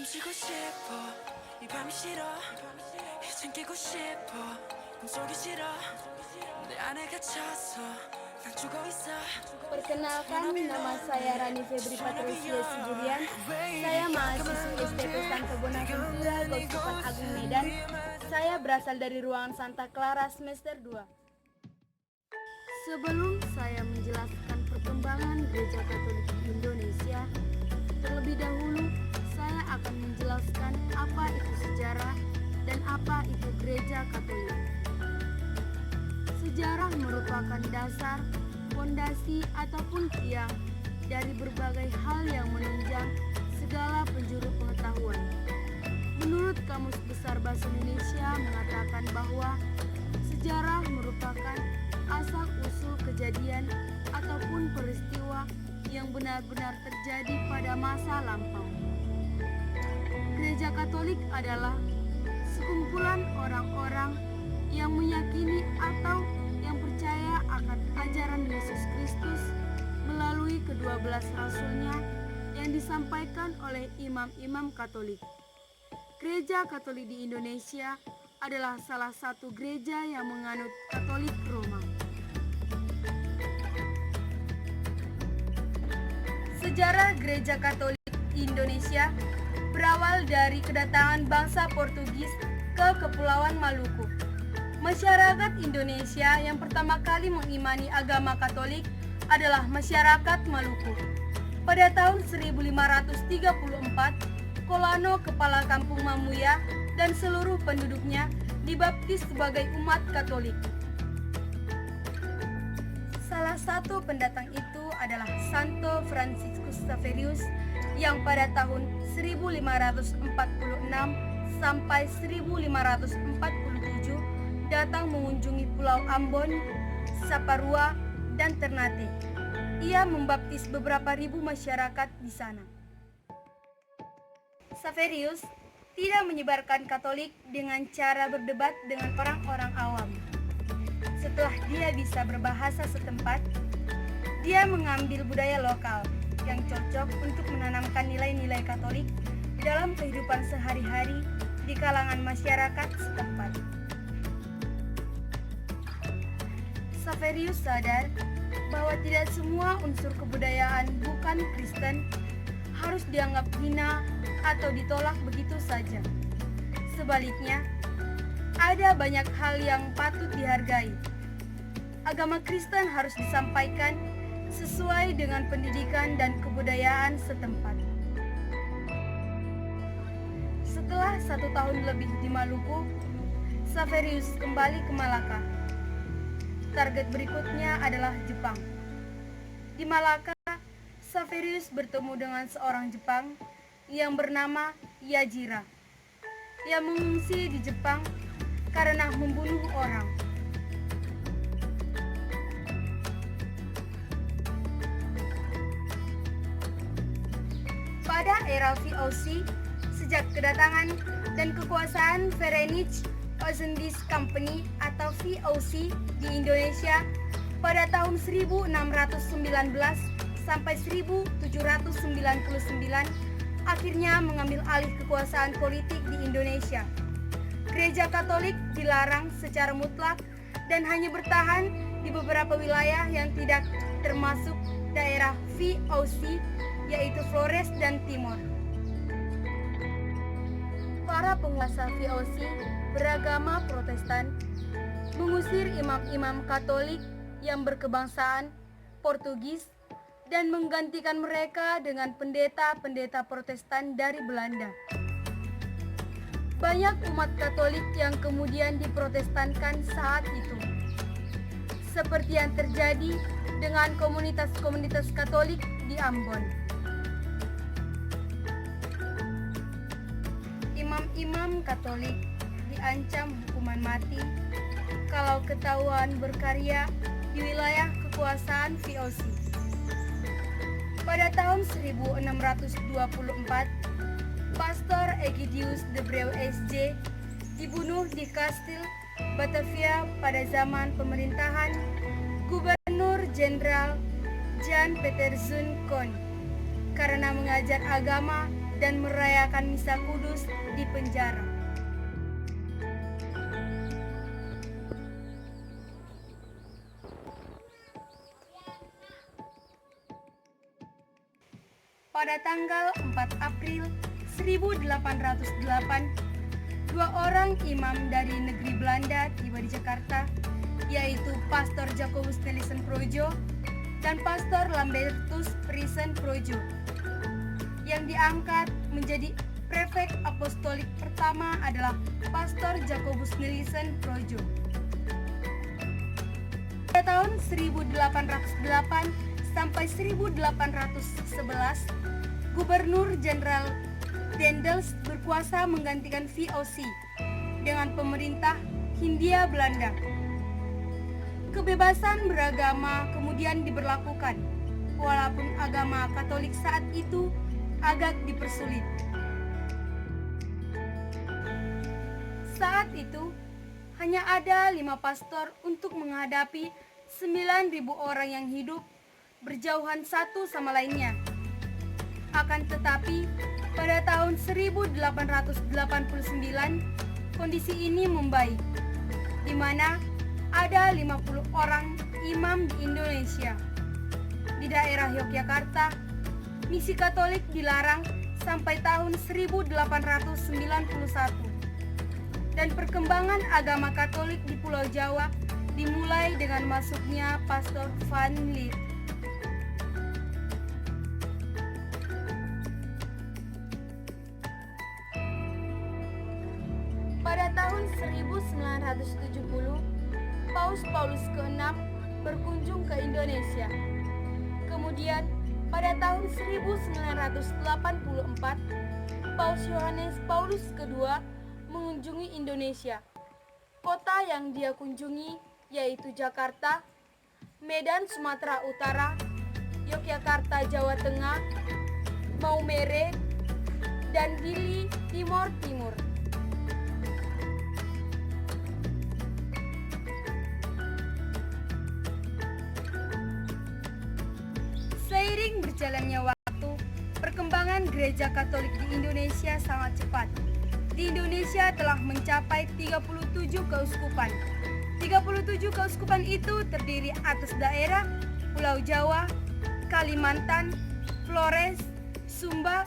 멈추고 싶어 이 밤이 싫어 이젠 깨고 싶어 꿈속이 싫어 내 안에 갇혀서 난 죽어있어. Perkenalkan, nama saya Rani Febri Patricia Sigurian. Saya mahasiswi STP Santo Bonaventura, Kausupan Agung Medan. Saya berasal dari ruangan Santa Clara semester 2. Sebelum saya menjelaskan perkembangan Gereja Katolik di Indonesia, terlebih dahulu saya akan menjelaskan apa itu sejarah dan apa itu Gereja Katolik. Sejarah merupakan dasar, fondasi ataupun tiang dari berbagai hal yang menunjang segala penjuru pengetahuan. Menurut Kamus Besar Bahasa Indonesia mengatakan bahwa sejarah merupakan asal-usul kejadian ataupun peristiwa yang benar-benar terjadi pada masa lampau. Gereja Katolik adalah sekumpulan orang-orang yang meyakini atau yang percaya akan ajaran Yesus Kristus melalui ke-12 rasulnya yang disampaikan oleh imam-imam Katolik. Gereja Katolik di Indonesia adalah salah satu gereja yang menganut Katolik Roma. Sejarah Gereja Katolik Indonesia berawal dari kedatangan bangsa Portugis ke Kepulauan Maluku. Masyarakat Indonesia yang pertama kali mengimani agama Katolik adalah masyarakat Maluku. Pada tahun 1534, Kolano, kepala kampung Mamuya, dan seluruh penduduknya dibaptis sebagai umat Katolik. Salah satu pendatang itu adalah Santo Franciscus Xaverius yang pada tahun 1546 sampai 1547 datang mengunjungi Pulau Ambon, Saparua, dan Ternate. Ia membaptis beberapa ribu masyarakat di sana. Xaverius tidak menyebarkan Katolik dengan cara berdebat dengan orang-orang awam. Setelah dia bisa berbahasa setempat, dia mengambil budaya lokal yang cocok untuk menanamkan nilai-nilai Katolik di dalam kehidupan sehari-hari di kalangan masyarakat setempat. Xaverius sadar bahwa tidak semua unsur kebudayaan bukan Kristen harus dianggap hina atau ditolak begitu saja. Sebaliknya, ada banyak hal yang patut dihargai. Agama Kristen harus disampaikan sesuai dengan pendidikan dan kebudayaan setempat. Setelah 1 tahun lebih di Maluku, Xaverius kembali ke Malaka. Target berikutnya adalah Jepang. Di Malaka, Xaverius bertemu dengan seorang Jepang yang bernama Yajira, yang mengungsi di Jepang karena membunuh orang. Pada era VOC, sejak kedatangan dan kekuasaan Ferenc Ostindische Company atau VOC di Indonesia pada tahun 1619 sampai 1799 akhirnya mengambil alih kekuasaan politik di Indonesia. Gereja Katolik dilarang secara mutlak dan hanya bertahan di beberapa wilayah yang tidak termasuk daerah VOC, yaitu Flores dan Timor. Para penguasa VOC beragama Protestan mengusir imam-imam Katolik yang berkebangsaan Portugis dan menggantikan mereka dengan pendeta-pendeta Protestan dari Belanda. Banyak umat Katolik yang kemudian diprotestankan saat itu, seperti yang terjadi dengan komunitas-komunitas Katolik di Ambon. Imam-imam Katolik diancam hukuman mati kalau ketahuan berkarya di wilayah kekuasaan VOC. Pada tahun 1624, Pastor Egidius de Breu SJ dibunuh di Kastil Batavia pada zaman pemerintahan Gubernur Jenderal Jan Petersen Koen karena mengajar agama dan merayakan misa kudus di penjara. Pada tanggal 4 April 1808, dua orang imam dari negeri Belanda tiba di Jakarta, yaitu Pastor Jacobus Nelson Projo dan Pastor Lambertus Prisen Projo, yang diangkat menjadi prefek apostolik pertama adalah Pastor Jacobus Nelson Projo. Pada tahun 1808 sampai 1811, Gubernur Jenderal Dendels berkuasa menggantikan VOC dengan pemerintah Hindia Belanda. Kebebasan beragama kemudian diberlakukan, walaupun agama Katolik saat itu agak dipersulit. Saat itu, hanya ada 5 pastor untuk menghadapi 9.000 orang yang hidup berjauhan satu sama lainnya. Akan tetapi, pada tahun 1889, kondisi ini membaik, di mana ada 50 orang imam di Indonesia. Di daerah Yogyakarta, misi Katolik dilarang sampai tahun 1891. Dan perkembangan agama Katolik di Pulau Jawa dimulai dengan masuknya Pastor Van Lith. Pada tahun 1970, Paus Paulus ke-6 berkunjung ke Indonesia. Kemudian, pada tahun 1984, Paus Yohanes Paulus II mengunjungi Indonesia. Kota yang dia kunjungi yaitu Jakarta, Medan Sumatera Utara, Yogyakarta Jawa Tengah, Maumere, dan Dili Timor Timur. Seiring berjalannya waktu, perkembangan gereja Katolik di Indonesia sangat cepat. Di Indonesia telah mencapai 37 keuskupan. 37 keuskupan itu terdiri atas daerah Pulau Jawa, Kalimantan, Flores, Sumba,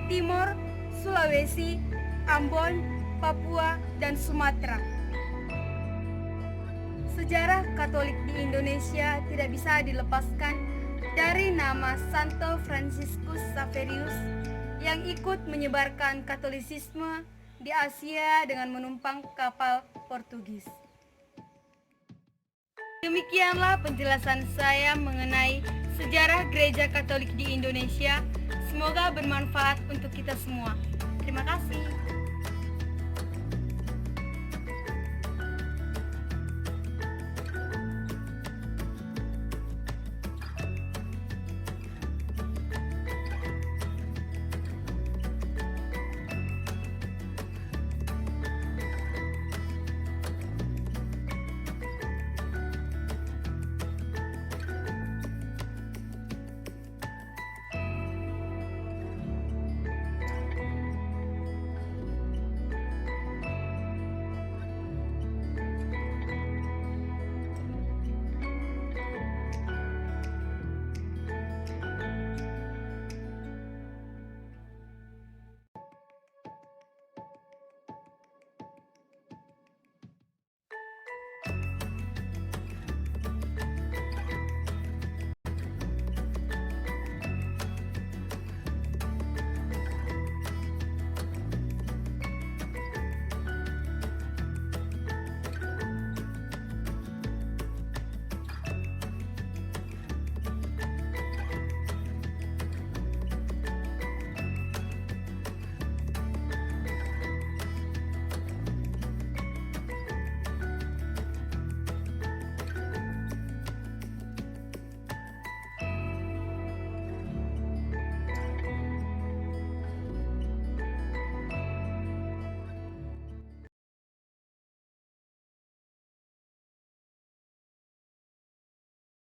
Timor, Sulawesi, Ambon, Papua, dan Sumatera. Sejarah Katolik di Indonesia tidak bisa dilepaskan dari nama Santo Franciscus Xaverius yang ikut menyebarkan Katolisisme di Asia dengan menumpang kapal Portugis. Demikianlah penjelasan saya mengenai sejarah Gereja Katolik di Indonesia. Semoga bermanfaat untuk kita semua. Terima kasih.